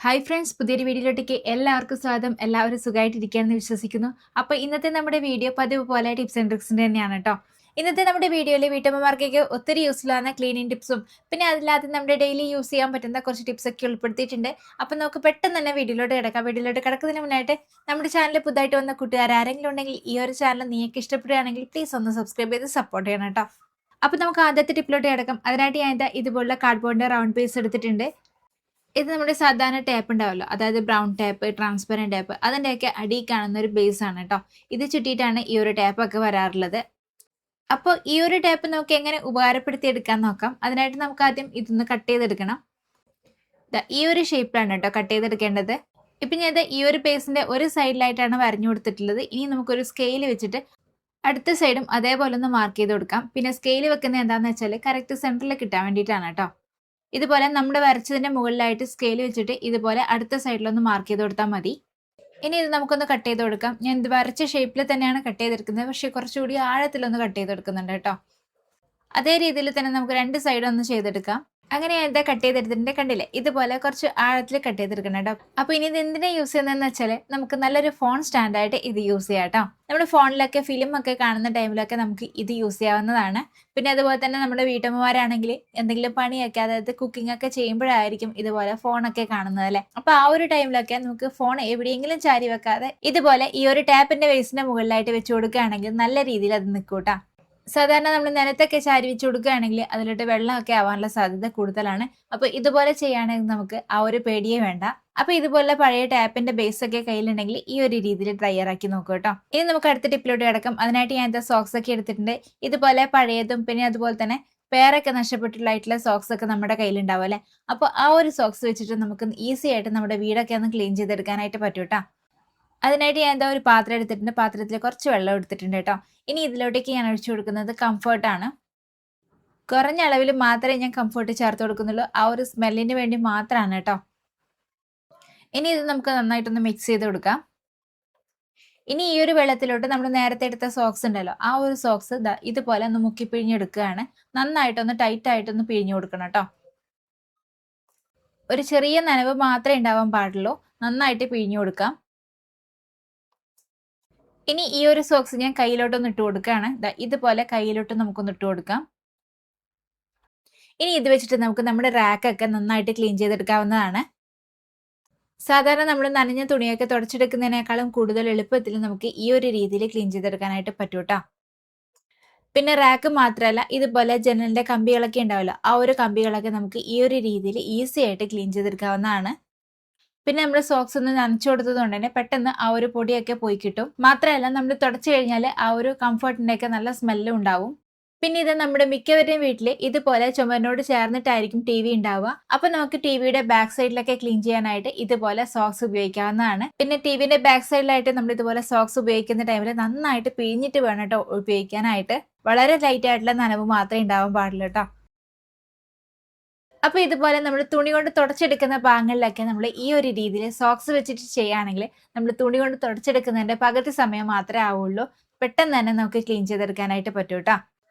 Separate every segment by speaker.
Speaker 1: Hi friends, പുതിയൊരു വീഡിയോയിലോട്ടേക്ക് എല്ലാവർക്കും സ്വാഗതം. എല്ലാവരും സുഖമായിട്ടിരിക്കുകയെന്ന് വിശ്വസിക്കുന്നു. അപ്പോൾ ഇന്നത്തെ നമ്മുടെ വീഡിയോ പതിവ് പോലെ ടിപ്സ് ആൻഡ് ട്രിക്സിൻ്റെ തന്നെയാണ് കേട്ടോ. ഇന്നത്തെ നമ്മുടെ വീഡിയോയിൽ വീട്ടമ്മമാർക്കൊക്കെ ഒത്തിരി യൂസ്ഫുൾ ആവുന്ന ക്ലീനിങ് ടിപ്സും പിന്നെ അതില്ലാതെ നമ്മുടെ ഡെയിലി യൂസ് ചെയ്യാൻ പറ്റുന്ന കുറച്ച് ടിപ്സൊക്കെ ഉൾപ്പെടുത്തിയിട്ടുണ്ട്. അപ്പോൾ നമുക്ക് പെട്ടെന്ന് തന്നെ വീഡിയോയിലോട്ട് കിടക്കാം. വീഡിയോയിലോട്ട് കിടക്കുന്നതിന് മുന്നായിട്ട് നമ്മുടെ ചാനൽ പുതുതായിട്ട് വന്ന കൂട്ടുകാർ ആരെങ്കിലും ഉണ്ടെങ്കിൽ ഈ ഒരു ചാനൽ നിങ്ങൾക്ക് ഇഷ്ടപ്പെടുകയാണെങ്കിൽ പ്ലീസ് ഒന്ന് സബ്സ്ക്രൈബ് ചെയ്ത് സപ്പോർട്ട് ചെയ്യണം കേട്ടോ. അപ്പോൾ നമുക്ക് ആദ്യത്തെ ടിപ്പിലോട്ട് കിടക്കാം. അതിനായിട്ട് ഞാൻ ഇതുപോലുള്ള കാർഡ്ബോർഡിൻ്റെ റൗണ്ട് പീസ് എടുത്തിട്ടുണ്ട്. ഇത് നമ്മുടെ സാധാരണ ടേപ്പ് ഉണ്ടാവല്ലോ, അതായത് ബ്രൗൺ ടേപ്പ്, ട്രാൻസ്പെറൻറ്റ് ടേപ്പ്, അതിൻ്റെയൊക്കെ അടിയിൽ കാണുന്ന ഒരു ബേസ് ആണ് കേട്ടോ. ഇത് ചുറ്റിയിട്ടാണ് ഈ ഒരു ടേപ്പൊക്കെ വരാറുള്ളത്. അപ്പോൾ ഈ ഒരു ടേപ്പ് നമുക്ക് എങ്ങനെ ഉപകാരപ്പെടുത്തി എടുക്കാൻ നോക്കാം. അതിനായിട്ട് നമുക്ക് ആദ്യം ഇതൊന്ന് കട്ട് ചെയ്തെടുക്കണം. ഈ ഒരു ഷേപ്പിലാണ് കേട്ടോ കട്ട് ചെയ്തെടുക്കേണ്ടത്. ഇപ്പം ഞാൻ ഈ ഒരു പേസിൻ്റെ ഒരു സൈഡിലായിട്ടാണ് വരഞ്ഞു കൊടുത്തിട്ടുള്ളത്. ഇനി നമുക്കൊരു സ്കെയിൽ വെച്ചിട്ട് അടുത്ത സൈഡും അതേപോലെ ഒന്ന് മാർക്ക് ചെയ്ത് കൊടുക്കാം. പിന്നെ സ്കെയിൽ വെക്കുന്നത് എന്താണെന്ന് വെച്ചാൽ കറക്റ്റ് സെൻറ്ററിൽ കിട്ടാൻ വേണ്ടിയിട്ടാണ് കേട്ടോ. ഇതുപോലെ നമ്മുടെ വരച്ചതിന്റെ മുകളിലായിട്ട് സ്കെയിൽ വെച്ചിട്ട് ഇതുപോലെ അടുത്ത സൈഡിലൊന്ന് മാർക്ക് ചെയ്ത് കൊടുത്താൽ മതി. ഇനി ഇത് നമുക്കൊന്ന് കട്ട് ചെയ്ത് കൊടുക്കാം. ഞാൻ ഇത് വരച്ച ഷേപ്പിൽ തന്നെയാണ് കട്ട് ചെയ്തെടുക്കുന്നത്, പക്ഷേ കുറച്ചുകൂടി ആഴത്തിലൊന്ന് കട്ട് ചെയ്തെടുക്കുന്നുണ്ട് കേട്ടോ. അതേ രീതിയിൽ തന്നെ നമുക്ക് രണ്ട് സൈഡും ഒന്ന് ചെയ്തെടുക്കാം. അങ്ങനെ ഞാൻ ഇതാ കട്ട് ചെയ്തെടുത്തിട്ടുണ്ട്. കണ്ടില്ലേ, ഇതുപോലെ കുറച്ച് ആഴത്തിൽ കട്ട് ചെയ്തെടുക്കണം കേട്ടോ. അപ്പോൾ ഇനി ഇത് എന്തിനാ യൂസ് ചെയ്യുന്നതെന്ന് വെച്ചാൽ നമുക്ക് നല്ലൊരു ഫോൺ സ്റ്റാൻഡായിട്ട് ഇത് യൂസ് ചെയ്യാം കേട്ടോ. നമ്മുടെ ഫോണിലൊക്കെ ഫിലിമൊക്കെ കാണുന്ന ടൈമിലൊക്കെ നമുക്ക് ഇത് യൂസ് ചെയ്യാവുന്നതാണ്. പിന്നെ അതുപോലെ തന്നെ നമ്മുടെ വീട്ടമ്മമാരാണെങ്കിൽ എന്തെങ്കിലും പണിയൊക്കെ, അതായത് കുക്കിംഗ് ഒക്കെ ചെയ്യുമ്പോഴായിരിക്കും ഇതുപോലെ ഫോണൊക്കെ കാണുന്നത് അല്ലേ. അപ്പോൾ ആ ഒരു ടൈമിലൊക്കെ നമുക്ക് ഫോൺ എവിടെയെങ്കിലും ചാരി വെക്കാതെ ഇതുപോലെ ഈ ഒരു ടാപ്പിന്റെ ബേസിന്റെ മുകളിലായിട്ട് വെച്ച് കൊടുക്കുകയാണെങ്കിൽ നല്ല രീതിയിൽ അത് നിൽക്കൂട്ടാ. സാധാരണ നമ്മൾ നിലത്തൊക്കെ ചാരി വെച്ച് കൊടുക്കുകയാണെങ്കിൽ അതിലോട്ട് വെള്ളമൊക്കെ ആവാനുള്ള സാധ്യത കൂടുതലാണ്. അപ്പോൾ ഇതുപോലെ ചെയ്യുകയാണെങ്കിൽ നമുക്ക് ആ ഒരു പേടിയേ വേണ്ട. അപ്പോൾ ഇതുപോലെ പഴയ ടാപ്പിന്റെ ബേസ് ഒക്കെ കയ്യിലുണ്ടെങ്കിൽ ഈ ഒരു രീതിയിൽ ഡ്രയർ ആക്കി നോക്കൂ കേട്ടോ. ഇനി നമുക്ക് അടുത്ത ടിപ്പിലോട്ട് കിടക്കാം. അതിനായിട്ട് ഞാൻ സോക്സ് ഒക്കെ എടുത്തിട്ടുണ്ട്. ഇതുപോലെ പഴയതും പിന്നെ അതുപോലെ തന്നെ പേരൊക്കെ നഷ്ടപ്പെട്ടിട്ടുള്ള സോക്സ് ഒക്കെ നമ്മുടെ കയ്യിലുണ്ടാവും അല്ലേ. അപ്പോൾ ആ ഒരു സോക്സ് വെച്ചിട്ട് നമുക്ക് ഈസി ആയിട്ട് നമ്മുടെ വീടൊക്കെ ഒന്ന് ക്ലീൻ ചെയ്തെടുക്കാനായിട്ട് പറ്റും കേട്ടോ. അതിനായിട്ട് ഞാൻ ഒരു പാത്രം എടുത്തിട്ടുണ്ട്. പാത്രത്തിൽ കുറച്ച് വെള്ളം എടുത്തിട്ടുണ്ട് കേട്ടോ. ഇനി ഇതിലോട്ടേക്ക് ഞാൻ ഒഴിച്ചു കൊടുക്കുന്നത് കംഫർട്ടാണ്. കുറഞ്ഞ അളവിൽ മാത്രമേ ഞാൻ കംഫർട്ട് ചേർത്ത് കൊടുക്കുന്നുള്ളൂ. ആ ഒരു സ്മെല്ലിന് വേണ്ടി മാത്രമാണ് കേട്ടോ. ഇനി ഇത് നമുക്ക് നന്നായിട്ടൊന്ന് മിക്സ് ചെയ്ത് കൊടുക്കാം. ഇനി ഈ ഒരു വെള്ളത്തിലോട്ട് നമ്മൾ നേരത്തെ എടുത്ത സോക്സ് ഉണ്ടല്ലോ, ആ ഒരു സോക്സ് ഇതുപോലെ ഒന്ന് മുക്കി പിഴിഞ്ഞെടുക്കുകയാണ്. നന്നായിട്ടൊന്ന് ടൈറ്റ് ആയിട്ടൊന്ന് പിഴിഞ്ഞു കൊടുക്കണം കേട്ടോ. ഒരു ചെറിയ നനവ് മാത്രമേ ഉണ്ടാവാൻ പാടുള്ളൂ. നന്നായിട്ട് പിഴിഞ്ഞു കൊടുക്കാം. ഇനി ഈ ഒരു സോക്സ് ഞാൻ കയ്യിലോട്ടൊന്ന് ഇട്ട് കൊടുക്കുകയാണ്. ഇതുപോലെ കയ്യിലോട്ട് നമുക്കൊന്ന് ഇട്ട് കൊടുക്കാം. ഇനി ഇത് വെച്ചിട്ട് നമുക്ക് നമ്മുടെ റാക്കൊക്കെ നന്നായിട്ട് ക്ലീൻ ചെയ്തെടുക്കാവുന്നതാണ്. സാധാരണ നമ്മൾ നനഞ്ഞ തുണിയൊക്കെ തുടച്ചെടുക്കുന്നതിനേക്കാളും കൂടുതൽ എളുപ്പത്തിൽ നമുക്ക് ഈ ഒരു രീതിയിൽ ക്ലീൻ ചെയ്തെടുക്കാനായിട്ട് പറ്റൂട്ടോ. പിന്നെ റാക്ക് മാത്രമല്ല, ഇതുപോലെ ജനലിന്റെ കമ്പികളൊക്കെ ഉണ്ടാവല്ലോ, ആ ഒരു കമ്പികളൊക്കെ നമുക്ക് ഈ ഒരു രീതിയിൽ ഈസി ആയിട്ട് ക്ലീൻ ചെയ്തെടുക്കാവുന്നതാണ്. പിന്നെ നമ്മൾ സോക്സ് ഒന്ന് നനച്ചു കൊടുത്തത് കൊണ്ട് തന്നെ പെട്ടെന്ന് ആ ഒരു പൊടിയൊക്കെ പോയി കിട്ടും. മാത്രമല്ല നമ്മൾ തുടച്ചു കഴിഞ്ഞാൽ ആ ഒരു കംഫർട്ടിന്റെ ഒക്കെ നല്ല സ്മെല്ലും ഉണ്ടാവും. പിന്നെ ഇത് നമ്മുടെ മിക്കവരുടെയും വീട്ടിൽ ഇതുപോലെ ചുമരിനോട് ചേർന്നിട്ടായിരിക്കും ടി വി ഉണ്ടാവുക. അപ്പൊ നമുക്ക് ടിവിയുടെ ബാക്ക് സൈഡിലൊക്കെ ക്ലീൻ ചെയ്യാനായിട്ട് ഇതുപോലെ സോക്സ് ഉപയോഗിക്കാവുന്നതാണ്. പിന്നെ ടിവിന്റെ ബാക്ക് സൈഡിലായിട്ട് നമ്മൾ ഇതുപോലെ സോക്സ് ഉപയോഗിക്കുന്ന ടൈമിൽ നന്നായിട്ട് പിഴിഞ്ഞിട്ട് വേണം കേട്ടോ ഉപയോഗിക്കാനായിട്ട്. വളരെ ലൈറ്റ് ആയിട്ടുള്ള നനവ് മാത്രമേ ഉണ്ടാവാൻ പാടുള്ളൂ കേട്ടോ. അപ്പോൾ ഇതുപോലെ നമ്മൾ തുണി കൊണ്ട് തുടച്ചെടുക്കുന്ന ഭാഗങ്ങളിലൊക്കെ നമ്മൾ ഈ ഒരു രീതിയിൽ സോക്സ് വെച്ചിട്ട് ചെയ്യുകയാണെങ്കിൽ നമ്മൾ തുണി കൊണ്ട് തുടച്ചെടുക്കുന്നതിന്റെ പകുതി സമയം മാത്രമേ ആവുള്ളൂ. പെട്ടെന്ന് തന്നെ നമുക്ക് ക്ലീൻ ചെയ്തെടുക്കാനായിട്ട് പറ്റും കേട്ടോ.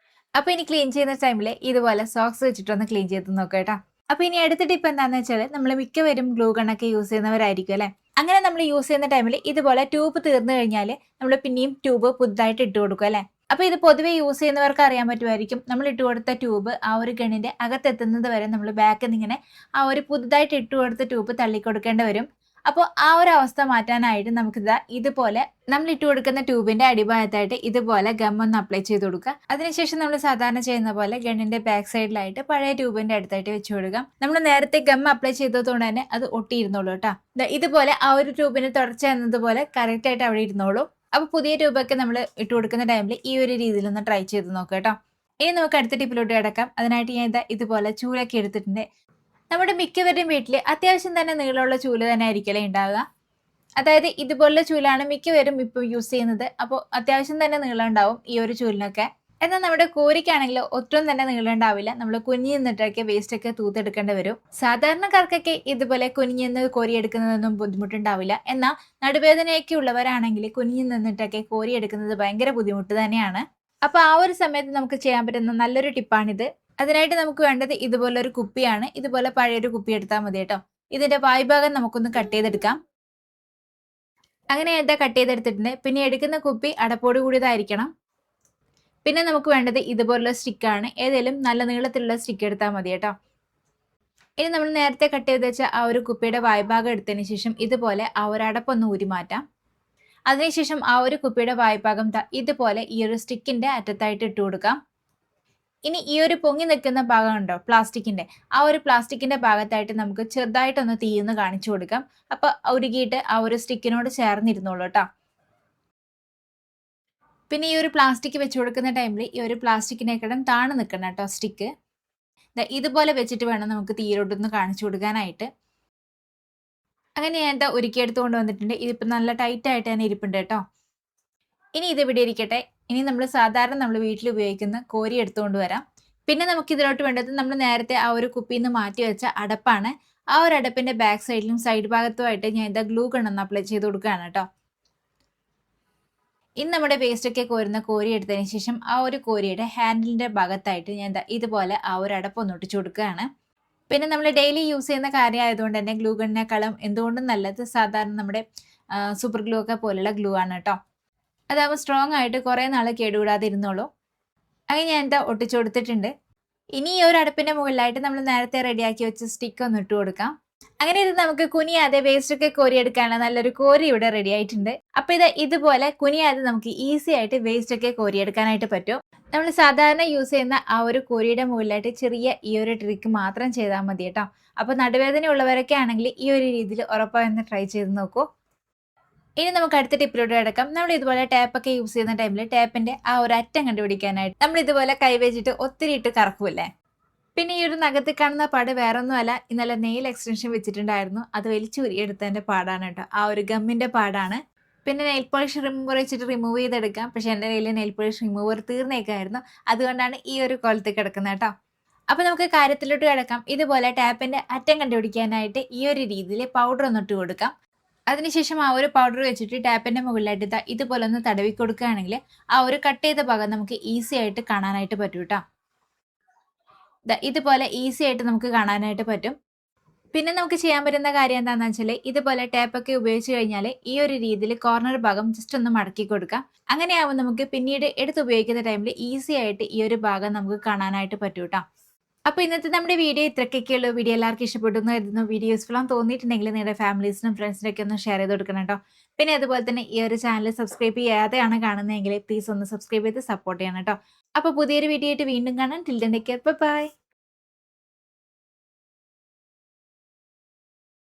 Speaker 1: അപ്പോൾ ഇനി ക്ലീൻ ചെയ്യുന്ന ടൈമിൽ ഇതുപോലെ സോക്സ് വെച്ചിട്ടൊന്ന് ക്ലീൻ ചെയ്ത് നോക്കാം കേട്ടോ. അപ്പോൾ ഇനി അടുത്ത ടിപ്പ് എന്താണെന്ന് വെച്ചാൽ നമ്മൾ മിക്കവരും ഗ്ലൂ ഗണ്ണൊക്കെ യൂസ് ചെയ്യുന്നവരായിരിക്കും അല്ലേ. അങ്ങനെ നമ്മൾ യൂസ് ചെയ്യുന്ന ടൈമിൽ ഇതുപോലെ ട്യൂബ് തീർന്നു കഴിഞ്ഞാൽ നമ്മൾ പിന്നെയും ട്യൂബ് പുതുതായിട്ട് ഇട്ട് കൊടുക്കും അല്ലേ. അപ്പോൾ ഇത് പൊതുവെ യൂസ് ചെയ്യുന്നവർക്ക് അറിയാൻ പറ്റുമായിരിക്കും. നമ്മൾ ഇട്ട് കൊടുത്ത ട്യൂബ് ആ ഒരു ഗണ്ണിന്റെ അകത്തെത്തുന്നത് വരെ നമ്മൾ ബാക്കിൽ നിന്ന് ഇങ്ങനെ ആ ഒരു പുതുതായിട്ട് ഇട്ട് കൊടുത്ത ട്യൂബ് തള്ളിക്കൊടുക്കേണ്ടി വരും. അപ്പോൾ ആ ഒരു അവസ്ഥ മാറ്റാനായിട്ട് നമുക്കിതാ ഇതുപോലെ നമ്മൾ ഇട്ട് കൊടുക്കുന്ന ട്യൂബിന്റെ അടിഭാഗത്തായിട്ട് ഇതുപോലെ ഗം ഒന്ന് അപ്ലൈ ചെയ്ത് കൊടുക്കുക. അതിനുശേഷം നമ്മൾ സാധാരണ ചെയ്യുന്ന പോലെ ഗണ്ണിന്റെ ബാക്ക് സൈഡിലായിട്ട് പഴയ ട്യൂബിന്റെ അടുത്തായിട്ട് വെച്ച് കൊടുക്കാം. നമ്മൾ നേരത്തെ ഗം അപ്ലൈ ചെയ്തതുകൊണ്ട് തന്നെ അത് ഒട്ടിയിരുന്നോളൂ കേട്ടോ. ഇതുപോലെ ആ ഒരു ട്യൂബിന് തുടച്ച എന്നതുപോലെ കറക്റ്റ് ആയിട്ട് അവിടെ ഇരുന്നോളൂ. അപ്പോൾ പുതിയ ട്യൂബൊക്കെ നമ്മൾ ഇട്ട് കൊടുക്കുന്ന ടൈമിൽ ഈ ഒരു രീതിയിൽ ഒന്ന് ട്രൈ ചെയ്ത് നോക്കാം കേട്ടോ. ഇനി നമുക്ക് അടുത്ത ടിപ്പിലോട്ട് കിടക്കാം. അതിനായിട്ട് ഞാൻ ഇതുപോലെ ചൂലൊക്കെ എടുത്തിട്ടുണ്ട്. നമ്മുടെ മിക്കവരുടെയും വീട്ടിൽ അത്യാവശ്യം തന്നെ നീളമുള്ള ചൂല് തന്നെ ആയിരിക്കലേ ഉണ്ടാവുക. അതായത് ഇതുപോലുള്ള ചൂലാണ് മിക്കവരും ഇപ്പോൾ യൂസ് ചെയ്യുന്നത്. അപ്പോൾ അത്യാവശ്യം തന്നെ നീളം ഉണ്ടാവും ഈ ഒരു ചൂലിനൊക്കെ. എന്നാൽ നമ്മുടെ കോരിക്കാണെങ്കിൽ ഒട്ടും തന്നെ നീളം ഉണ്ടാവില്ല. നമ്മൾ കുനിഞ്ഞു നിന്നിട്ടൊക്കെ വേസ്റ്റ് ഒക്കെ തൂത്തെടുക്കേണ്ടി വരും. സാധാരണക്കാർക്കൊക്കെ ഇതുപോലെ കുനിഞ്ഞെന്ന് കോരിയെടുക്കുന്നതൊന്നും ബുദ്ധിമുട്ടുണ്ടാവില്ല. എന്നാൽ നടുവേദനയൊക്കെ ഉള്ളവരാണെങ്കിൽ കുനിഞ്ഞു നിന്നിട്ടൊക്കെ കോരിയെടുക്കുന്നത് ഭയങ്കര ബുദ്ധിമുട്ട് തന്നെയാണ്. അപ്പോൾ ആ ഒരു സമയത്ത് നമുക്ക് ചെയ്യാൻ പറ്റുന്ന നല്ലൊരു ടിപ്പാണിത്. അതിനായിട്ട് നമുക്ക് വേണ്ടത് ഇതുപോലൊരു കുപ്പിയാണ്. ഇതുപോലെ പഴയൊരു കുപ്പി എടുത്താൽ മതി കേട്ടോ. ഇതിന്റെ വായ്ഭാഗം നമുക്കൊന്ന് കട്ട് ചെയ്തെടുക്കാം. അങ്ങനെ എന്താ കട്ട് ചെയ്തെടുത്തിട്ടുണ്ട്. പിന്നെ എടുക്കുന്ന കുപ്പി അടപ്പോട് കൂടിയതായിരിക്കണം. പിന്നെ നമുക്ക് വേണ്ടത് ഇതുപോലുള്ള സ്റ്റിക്കാണ്. ഏതെങ്കിലും നല്ല നീളത്തിലുള്ള സ്റ്റിക്ക് എടുത്താൽ മതി കേട്ടോ. ഇനി നമ്മൾ നേരത്തെ കട്ട് ചെയ്ത് വെച്ച ആ ഒരു കുപ്പിയുടെ വായ്ഭാഗം എടുത്തതിന് ശേഷം ഇതുപോലെ ആ ഒരു അടപ്പൊന്ന് ഊരി മാറ്റാം. അതിനുശേഷം ആ ഒരു കുപ്പിയുടെ വായ്ഭാഗം ഇതുപോലെ ഈ ഒരു സ്റ്റിക്കിന്റെ അറ്റത്തായിട്ട് ഇട്ട് കൊടുക്കാം. ഇനി ഈ ഒരു പൊങ്ങി നിൽക്കുന്ന ഭാഗം ഉണ്ടോ പ്ലാസ്റ്റിക്കിന്റെ, ആ ഒരു പ്ലാസ്റ്റിക്കിന്റെ ഭാഗത്തായിട്ട് നമുക്ക് ചെറുതായിട്ടൊന്ന് തീയൊന്ന് കാണിച്ചു കൊടുക്കാം. അപ്പൊ ഉരുകിയിട്ട് ആ ഒരു സ്റ്റിക്കിനോട് ചേർന്നിരുന്നോളൂ കേട്ടോ. പിന്നെ ഈ ഒരു പ്ലാസ്റ്റിക് വെച്ച് കൊടുക്കുന്ന ടൈമിൽ ഈ ഒരു പ്ലാസ്റ്റിക്കിനേക്കാളും താഴെ നിൽക്കണം കേട്ടോ സ്റ്റിക്ക്. ഇതുപോലെ വെച്ചിട്ട് വേണം നമുക്ക് തീയിലോട്ടൊന്ന് കാണിച്ചു കൊടുക്കാനായിട്ട്. അങ്ങനെ ഞാൻ ഒരുക്കിയെടുത്ത് കൊണ്ടുവന്നിട്ടുണ്ട്. ഇതിപ്പോൾ നല്ല ടൈറ്റ് ആയിട്ട് തന്നെ ഇരിപ്പുണ്ട് കേട്ടോ. ഇനി ഇത് ഇവിടെ ഇരിക്കട്ടെ. ഇനി നമ്മൾ സാധാരണ നമ്മൾ വീട്ടിൽ ഉപയോഗിക്കുന്ന കോരി എടുത്തുകൊണ്ട് വരാം. പിന്നെ നമുക്ക് ഇതിലോട്ട് വേണ്ടത് നമ്മൾ നേരത്തെ ആ ഒരു കുപ്പിയിൽ നിന്ന് മാറ്റി വെച്ച അടപ്പാണ്. ആ ഒരു അടപ്പിന്റെ ബാക്ക് സൈഡിലും സൈഡ് ഭാഗത്തുമായിട്ട് ഞാൻ ഗ്ലൂ ഗൺ ഒന്ന് അപ്ലൈ ചെയ്ത് കൊടുക്കുകയാണ് കേട്ടോ. ഇനി നമ്മുടെ വേസ്റ്റ് ഒക്കെ കോരുന്ന കോരി എടുത്തതിന് ശേഷം ആ ഒരു കോരിയുടെ ഹാൻഡിലിന്റെ ഭാഗത്തായിട്ട് ഞാൻ ഇതുപോലെ ആ ഒരു അടപ്പ് ഒന്ന് ഒട്ടിച്ചു കൊടുക്കുകയാണ്. പിന്നെ നമ്മൾ ഡെയിലി യൂസ് ചെയ്യുന്ന കാര്യമായതുകൊണ്ട് തന്നെ ഗ്ലൂ ഗണ്ണിനേക്കാളും എന്തുകൊണ്ടും നല്ലത് സാധാരണ നമ്മുടെ സൂപ്പർ ഗ്ലൂ ഒക്കെ പോലുള്ള ഗ്ലൂ ആണ് കേട്ടോ. അതാവുമ്പോൾ സ്ട്രോങ് ആയിട്ട് കുറേ നാൾ കേടുകൂടാതെ ഇരുന്നോളൂ. അങ്ങനെ ഞാൻ ഒട്ടിച്ചു കൊടുത്തിട്ടുണ്ട്. ഇനി ഈ ഒരു അടുപ്പിന്റെ മുകളിലായിട്ട് നമ്മൾ നേരത്തെ റെഡിയാക്കി വെച്ച സ്റ്റിക്ക് ഒന്ന് ഇട്ട് കൊടുക്കാം. അങ്ങനെ ഇത് നമുക്ക് കുനിയാതെ വേസ്റ്റ് ഒക്കെ കോരിയെടുക്കാനുള്ള നല്ലൊരു കോരി ഇവിടെ റെഡി ആയിട്ടുണ്ട്. അപ്പൊ ഇതുപോലെ കുനിയാതെ നമുക്ക് ഈസി ആയിട്ട് വേസ്റ്റ് ഒക്കെ കോരിയെടുക്കാനായിട്ട് പറ്റും. നമ്മൾ സാധാരണ യൂസ് ചെയ്യുന്ന ആ ഒരു കോരിയുടെ മുകളിലായിട്ട് ചെറിയ ഈ ഒരു ട്രിക്ക് മാത്രം ചെയ്താൽ മതി കേട്ടോ. അപ്പൊ നടുവേദന ഉള്ളവരൊക്കെ ആണെങ്കിൽ ഈ ഒരു രീതിയിൽ ഉറപ്പായൊന്ന് ട്രൈ ചെയ്ത് നോക്കൂ. ഇനി നമുക്ക് അടുത്ത ടിപ്പിലോട്ട് കിടക്കാം. നമ്മൾ ഇതുപോലെ ടാപ്പൊക്കെ യൂസ് ചെയ്യുന്ന ടൈമിൽ ടാപ്പിന്റെ ആ ഒരു അറ്റം കണ്ടുപിടിക്കാനായിട്ട് നമ്മൾ ഇതുപോലെ കൈവച്ചിട്ട് ഒത്തിരി ഇട്ട് കറക്കൂല്ലേ. പിന്നെ ഈ ഒരു നഖത്തിൽ കാണുന്ന പാട് വേറൊന്നുമല്ല, ഇന്നലെ നെയിൽ എക്സ്റ്റൻഷൻ വെച്ചിട്ടുണ്ടായിരുന്നു, അത് വലിച്ചൂരിയെടുത്തതിന്റെ പാടാണ് കേട്ടോ. ആ ഒരു ഗമ്മിന്റെ പാടാണ്. പിന്നെ നെയിൽ പോളിഷ് റിമൂവർ വെച്ചിട്ട് റിമൂവ് ചെയ്തെടുക്കാം. പക്ഷെ എൻ്റെ കയ്യിൽ നെയിൽ പോളിഷ് റിമൂവർ തീർന്നേക്കായിരുന്നു. അതുകൊണ്ടാണ് ഈ ഒരു കോലത്തിൽ കിടക്കുന്നത് കേട്ടോ. അപ്പൊ നമുക്ക് കാര്യത്തിലോട്ട് കിടക്കാം. ഇതുപോലെ ടാപ്പിന്റെ അറ്റം കണ്ടുപിടിക്കാനായിട്ട് ഈ ഒരു രീതിയിൽ പൗഡർ ഒന്ന് ഇട്ട് കൊടുക്കാം. അതിനുശേഷം ആ ഒരു പൗഡർ വെച്ചിട്ട് ടാപ്പിന്റെ മുകളിലായിട്ട് ഇതുപോലെ ഒന്ന് തടവി കൊടുക്കുകയാണെങ്കിൽ ആ ഒരു കട്ട് ചെയ്ത ഭാഗം നമുക്ക് ഈസി ആയിട്ട് കാണാനായിട്ട് പറ്റും കേട്ടോ. ഇതുപോലെ ഈസി ആയിട്ട് നമുക്ക് കാണാനായിട്ട് പറ്റും. പിന്നെ നമുക്ക് ചെയ്യാൻ പറ്റുന്ന കാര്യം എന്താണെന്ന് വെച്ചാൽ ഇതുപോലെ ടാപ്പൊക്കെ ഉപയോഗിച്ച് കഴിഞ്ഞാൽ ഈ ഒരു രീതിയിൽ കോർണർ ഭാഗം ജസ്റ്റ് ഒന്ന് മടക്കി കൊടുക്കാം. അങ്ങനെയാവും നമുക്ക് പിന്നീട് എടുത്ത് ഉപയോഗിക്കുന്ന ടൈമിൽ ഈസി ആയിട്ട് ഈ ഒരു ഭാഗം നമുക്ക് കാണാനായിട്ട് പറ്റും കേട്ടോ. അപ്പോൾ ഇന്നത്തെ നമ്മുടെ വീഡിയോ ഇത്രയൊക്കെയുള്ളൂ. വീഡിയോ എല്ലാവർക്കും ഇഷ്ടപ്പെട്ടു എന്ന് കരുതുന്നു. വീഡിയോ യൂസ്ഫുൾ ആണെന്ന് തോന്നിയിട്ടുണ്ടെങ്കിൽ നിങ്ങളുടെ ഫാമിലീസിനും ഫ്രണ്ട്സിനൊക്കെ ഒന്ന് ഷെയർ ചെയ്ത് കൊടുക്കണം കേട്ടോ. പിന്നെ അതുപോലെ തന്നെ ഈ ഒരു ചാനൽ സബ്സ്ക്രൈബ് ചെയ്യാതെയാണ് കാണുന്നതെങ്കിൽ പ്ലീസ് ഒന്ന് സബ്സ്ക്രൈബ് ചെയ്ത് സപ്പോർട്ട് ചെയ്യണം കേട്ടോ. അപ്പോൾ പുതിയൊരു വീഡിയോ ആയിട്ട് വീണ്ടും കാണാം. Till then take care. By.